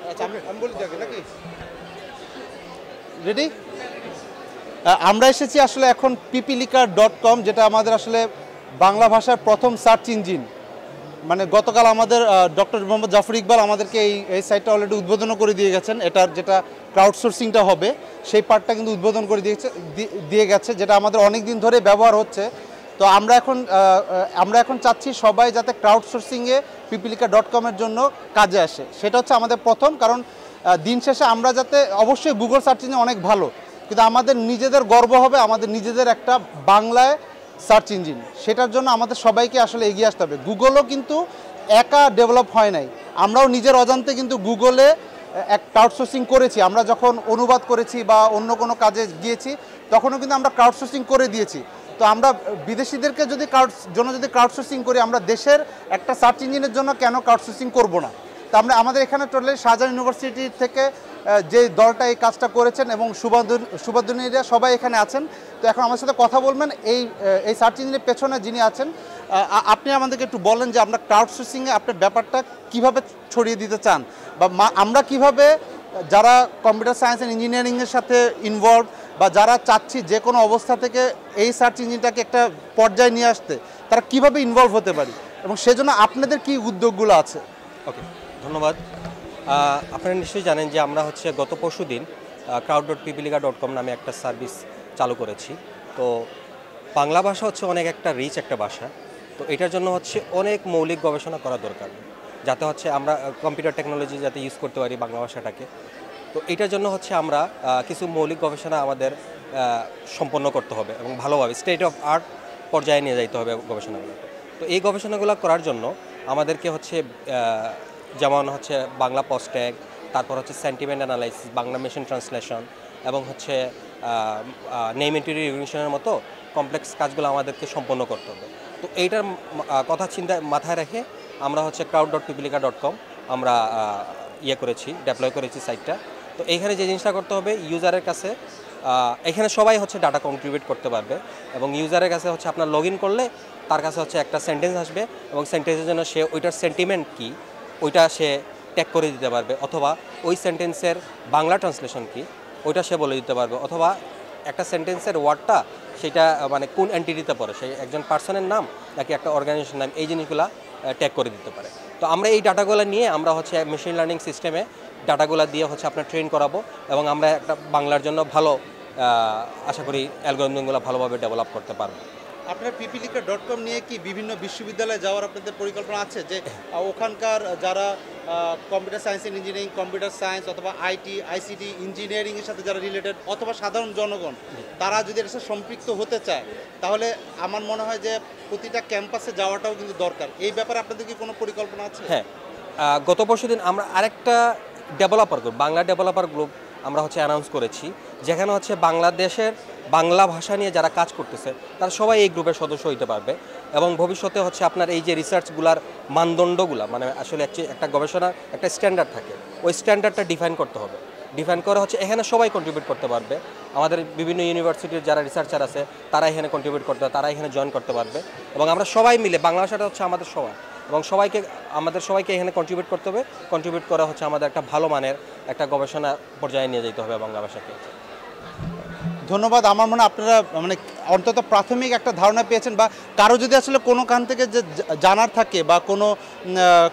আচ্ছা আমি বলি যাকে নাকি রেডি। আমরা এসেছি আসলে এখন পিপিলিকা.com, যেটা আমাদের আসলে বাংলা ভাষার প্রথম সার্চ ইঞ্জিন। মানে গতকাল আমাদের ডক্টর মোহাম্মদ জাফর ইকবাল আমাদেরকে এই সাইটটা অলরেডি উদ্বোধন করে দিয়ে গেছেন। এটার যেটা ক্রাউড সোর্সিংটা হবে সেই পার্টটা কিন্তু উদ্বোধন করে দিয়ে গেছে, যেটা আমাদের অনেক দিন ধরে ব্যবহার হচ্ছে। তো আমরা এখন চাচ্ছি সবাই যাতে ক্রাউড সোর্সিংয়ে পিপিলিকা.com-এর জন্য কাজে আসে, সেটা হচ্ছে আমাদের প্রথম। কারণ দিন শেষে আমরা যাতে, অবশ্যই গুগল সার্চ ইঞ্জিন অনেক ভালো, কিন্তু আমাদের নিজেদের গর্ব হবে আমাদের নিজেদের একটা বাংলায় সার্চ ইঞ্জিন। সেটার জন্য আমাদের সবাইকে আসলে এগিয়ে আসতে হবে। গুগলও কিন্তু একা ডেভেলপ হয় নাই, আমরাও নিজের অজান্তে কিন্তু গুগলে এক ক্রাউড সোর্সিং করেছি। আমরা যখন অনুবাদ করেছি বা অন্য কোনো কাজে গিয়েছি তখনও কিন্তু আমরা ক্রাউড সোর্সিং করে দিয়েছি। তো আমরা বিদেশিদেরকে যদি ক্রাউড সোর্সিং করি, আমরা দেশের একটা সার্চ ইঞ্জিনের জন্য কেন ক্রাউড সোর্সিং করবো না? তো আমাদের এখানে টোটালি শাহজাহান ইউনিভার্সিটি থেকে যে দলটা এই কাজটা করেছেন এবং শুভাদুনিরা সবাই এখানে আছেন। তো এখন আমার সাথে কথা বলবেন এই সার্চ ইঞ্জিনের পেছনে যিনি আছেন। আপনি আমাদেরকে একটু বলেন যে আমরা ক্রাউড সোর্সিংয়ে আপনার ব্যাপারটা কীভাবে ছড়িয়ে দিতে চান, বা আমরা কিভাবে যারা কম্পিউটার সায়েন্স অ্যান্ড ইঞ্জিনিয়ারিংয়ের সাথে ইনভলভ, বা যারা চাচ্ছি যে কোনো অবস্থা থেকে এই সার্চ ইঞ্জিনটাকে একটা পর্যায়ে নিয়ে আসতে, তারা কিভাবে ইনভলভ হতে পারি, এবং সেজন্য আপনাদের কি উদ্যোগগুলো আছে? ওকে, ধন্যবাদ। আপনারা নিশ্চয়ই জানেন যে আমরা গত পরশু দিন crowd.pipilika.com নামে একটা সার্ভিস চালু করেছি। তো বাংলা ভাষা অনেক একটা রিচ একটা ভাষা। তো এটার জন্য অনেক মৌলিক গবেষণা করা দরকার, যাতে আমরা কম্পিউটার টেকনোলজি যাতে ইউজ করতে পারি বাংলা ভাষাটাকে। তো এটার জন্য আমরা কিছু মৌলিক গবেষণা আমাদের সম্পন্ন করতে হবে এবং ভালোভাবে স্টেট অফ আর্ট পর্যায়ে নিয়ে যাইতে হবে গবেষণাগুলো। তো এই গবেষণাগুলো করার জন্য আমাদেরকে যেমন বাংলা পোস্ট ট্যাগ, তারপর sentiment analysis, Bangla machine translation, এবং নেম এন্টিটি রিকগনিশনের মতো কমপ্লেক্স কাজগুলো আমাদেরকে সম্পন্ন করতে হবে। তো এইটার কথা মাথায় রেখে আমরা crowd.pipilika.com আমরা ডেপ্লয় করেছি সাইটটা। তো এইখানে যে জিনিসটা করতে হবে, ইউজারের কাছে এখানে সবাই ডাটা কন্ট্রিবিউট করতে পারবে, এবং ইউজারের কাছে আপনার লগ ইন করলে তার কাছে একটা সেন্টেন্স আসবে, এবং সেন্টেন্সের জন্য সে ওইটার সেন্টিমেন্ট কি ওইটা সে ট্যাগ করে দিতে পারবে, অথবা ওই সেন্টেন্সের বাংলা ট্রান্সলেশন কি ওইটা সে বলে দিতে পারবে, অথবা একটা সেন্টেন্সের ওয়ার্ডটা সেটা মানে কোন এন্টিটিতে পড়ে, সেই একজন পার্সনের নাম নাকি একটা অর্গানাইজেশন নাম, এই জিনিসগুলো ট্যাগ করে দিতে পারে। তো আমরা এই ডাটাগুলো নিয়ে আমরা মেশিন লার্নিং সিস্টেমে ডাটাগুলো দিয়ে আপনার ট্রেন করাবো, এবং আমরা একটা বাংলার জন্য ভালো আশা করি অ্যালগরিদমগুলো ভালোভাবে ডেভেলপ করতে পারবো। আপনার পিপিলিকা.com নিয়ে কি বিভিন্ন বিশ্ববিদ্যালয়ে যাওয়ার আপনাদের পরিকল্পনা আছে, যে ওখানকার যারা computer science and engineering, computer science অথবা আইটি আইসিটি ইঞ্জিনিয়ারিংয়ের সাথে যারা রিলেটেড, অথবা সাধারণ জনগণ, তারা যদি এর সাথে সম্পৃক্ত হতে চায়, তাহলে আমার মনে হয় যে প্রতিটা ক্যাম্পাসে যাওয়াটাও কিন্তু দরকার। এই ব্যাপারে আপনাদের কি কোনো পরিকল্পনা আছে? হ্যাঁ, গত পরশুদিন আমরা আরেকটা developer group, Bangla developer group আমরা অ্যানাউন্স করেছি, যেখানে বাংলাদেশের বাংলা ভাষা নিয়ে যারা কাজ করতেছে তারা সবাই এই গ্রুপের সদস্য হইতে পারবে, এবং ভবিষ্যতে আপনার এই যে রিসার্চগুলার মানদণ্ডগুলা, মানে আসলে একটা গবেষণার একটা স্ট্যান্ডার্ড থাকে, ওই স্ট্যান্ডার্ডটা ডিফাইন করতে হবে। ডিফাইন করে এখানে সবাই কন্ট্রিবিউট করতে পারবে। আমাদের বিভিন্ন ইউনিভার্সিটির যারা রিসার্চার আছে তারা এখানে কন্ট্রিবিউট করতে পারবে, তারা এখানে জয়েন করতে পারবে, এবং আমরা সবাই মিলে, বাংলা ভাষাটা আমাদের সবাই, এবং আমাদের সবাইকে এখানে কন্ট্রিবিউট করতে হবে। কন্ট্রিবিউট করা আমাদের একটা ভালো মানের একটা গবেষণা পর্যায়ে নিয়ে যেতে হবে বাংলা ভাষাকে। ধন্যবাদ। আমার মনে হয় আপনারা মানে অন্তত প্রাথমিক একটা ধারণা পেয়েছেন, বা কারো যদি আসলে কোনোখান থেকে যে জানার থাকে বা কোনো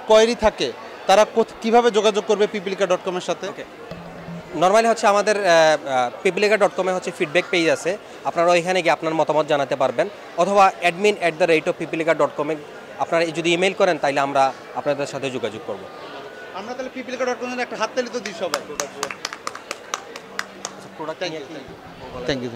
কোয়েরি থাকে, তারা কিভাবে যোগাযোগ করবে পিপিলিকা.com-এর সাথে? নর্মালি আমাদের পিপিলিকা.com-এ ফিডব্যাক পেজ আছে, আপনারা ওইখানে গিয়ে আপনার মতামত জানাতে পারবেন, অথবা admin@pipilika.com-এ আপনারা যদি ইমেল করেন তাইলে আমরা আপনাদের সাথে যোগাযোগ করব। আমরা তাহলে পিপিলিকা.com-এর একটা হাততালি তো দিই সবাই। Thank you.